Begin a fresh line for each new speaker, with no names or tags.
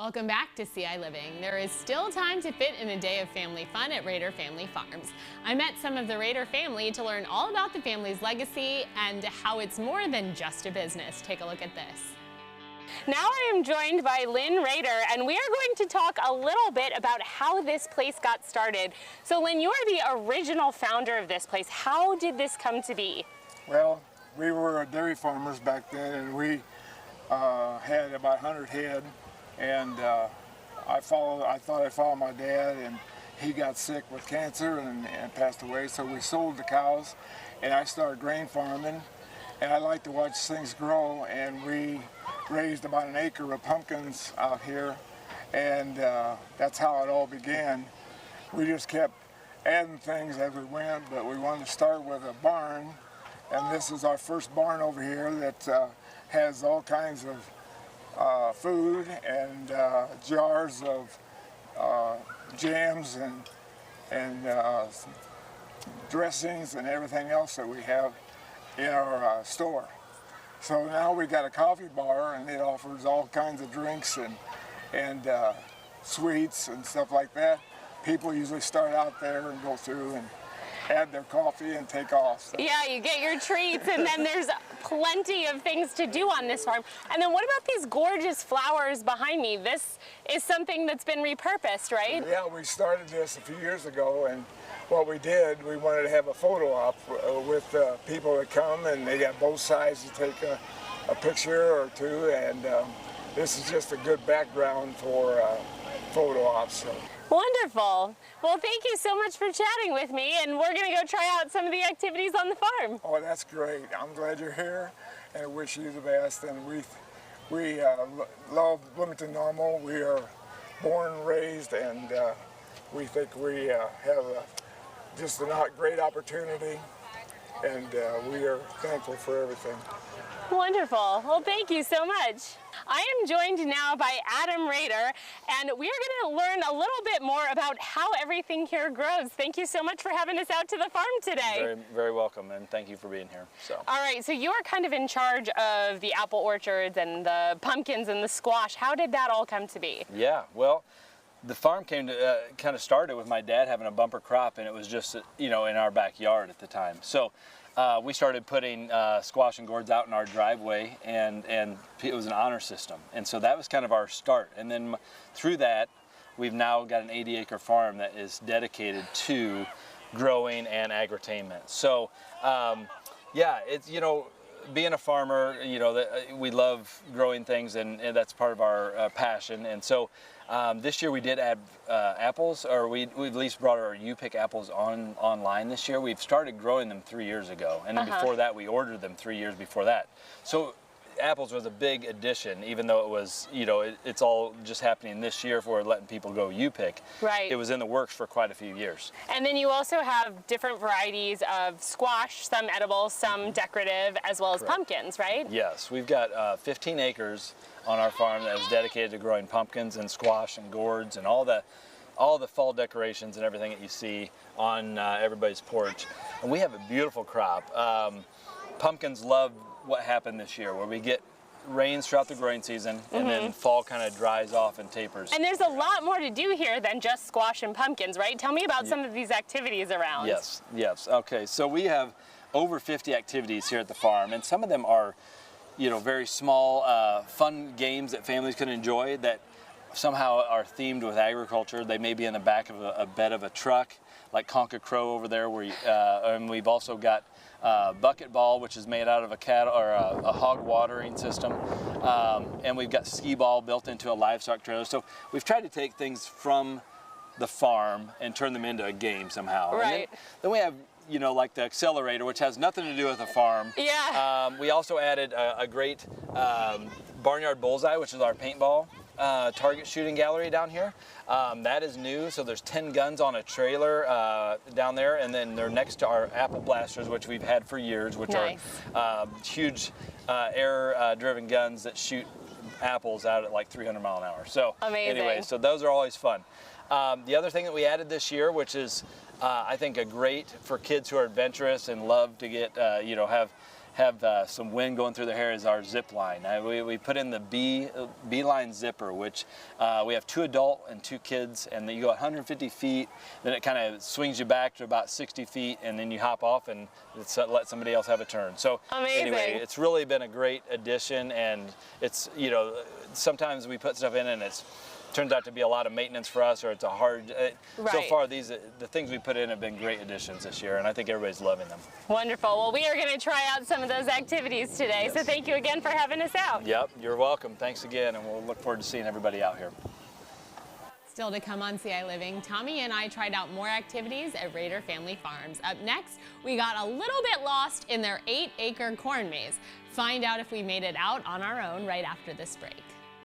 Welcome back to ciLiving. There is still time to fit in a day of family fun at Rader Family Farms. I met some of the Rader family to learn all about the family's legacy and how it's more than just a business. Take a look at this. Now I am joined by Lynn Rader, and we are going to talk a little bit about how this place got started. So Lynn, you are the original founder of this place. How did this come to be?
Well, we were dairy farmers back then, and we had about 100 head. And I thought I'd follow my dad, and he got sick with cancer and passed away. So we sold the cows, and I started grain farming. And I like to watch things grow. And we raised about an acre of pumpkins out here, and that's how it all began. We just kept adding things as we went, but we wanted to start with a barn. And this is our first barn over here that has all kinds of food and jars of jams and dressings and everything else that we have in our store. So now we got a coffee bar, and it offers all kinds of drinks and sweets and stuff like that. People usually start out there and go through and add their coffee and take off. So.
Yeah, you get your treats, and then there's plenty of things to do on this farm. And then what about these gorgeous flowers behind me? This is something that's been repurposed, right?
Yeah, we started this a few years ago, and what we did, we wanted to have a photo op with people that come, and they got both sides to take a picture or two, and this is just a good background for photo ops. So.
Wonderful. Well, thank you so much for chatting with me, and we're going to go try out some of the activities on the farm.
Oh, that's great. I'm glad you're here, and I wish you the best. And we love Bloomington Normal. We are born and raised, and we think we have just a great opportunity, and we are thankful for everything.
Wonderful. Well, thank you so much. I am joined now by Adam Rader, and we are going to learn a little bit more about how everything here grows. Thank you so much for having us out to the farm today.
Very, very welcome, and thank you for being here.
All right, so you are kind of in charge of the apple orchards and the pumpkins and the squash. How did that all come to be?
Yeah, well, the farm kind of started with my dad having a bumper crop, and it was just, in our backyard at the time. So we started putting squash and gourds out in our driveway, and it was an honor system. And so that was kind of our start. And then through that, we've now got an 80-acre farm that is dedicated to growing and agritainment. So yeah, it's, being a farmer, we love growing things, and that's part of our passion. And so this year we did add apples, or we at least brought our U-Pick apples online this year. We've started growing them 3 years ago, and then before that we ordered them 3 years before that. So apples was a big addition, even though it was, it's all just happening this year for letting people go U-Pick.
Right.
It was in the works for quite a few years.
And then you also have different varieties of squash, some edible, some decorative, as well as pumpkins, right?
Yes, we've got 15 acres on our farm that is dedicated to growing pumpkins and squash and gourds and all the fall decorations and everything that you see on everybody's porch. And we have a beautiful crop. Pumpkins love what happened this year, where we get rains throughout the growing season, and then fall kind of dries off and tapers.
And there's a lot more to do here than just squash and pumpkins, right? Tell me about some of these activities around.
Yes. Okay, so we have over 50 activities here at the farm, and some of them are, very small, fun games that families can enjoy that somehow are themed with agriculture. They may be in the back of a bed of a truck, like Conca Crow over there, where and we've also got bucket ball, which is made out of a cattle or a hog watering system, and we've got skee ball built into a livestock trailer. So we've tried to take things from the farm and turn them into a game somehow.
Right.
And then we have, like the accelerator, which has nothing to do with the farm.
Yeah.
We also added a great barnyard bullseye, which is our paintball target shooting gallery down here. That is new, so there's 10 guns on a trailer down there, and then they're next to our apple blasters, which we've had for years, which are huge air-driven guns that shoot apples out at like 300 miles an hour. So anyway, so those are always fun. The other thing that we added this year, which is I think a great for kids who are adventurous and love to get have have some wind going through their hair is our zip line. We put in the B-line zipper, which we have 2 adult and 2 kids, and then you go 150 feet, then it kind of swings you back to about 60 feet, and then you hop off and let somebody else have a turn. So anyway, it's really been a great addition, and it's, you know, sometimes we put stuff in and it turns out to be a lot of maintenance for us, or it's a hard, so far the things we put in have been great additions this year, and I think everybody's loving them.
Wonderful. Well, we are going to try out some of those activities today, so thank you again for having us out.
Yep, you're welcome. Thanks again, and we'll look forward to seeing everybody out here.
Still to come on ciLiving, Tommy and I tried out more activities at Rader Family Farms. Up next, we got a little bit lost in their 8-acre corn maze. Find out if we made it out on our own right after this break.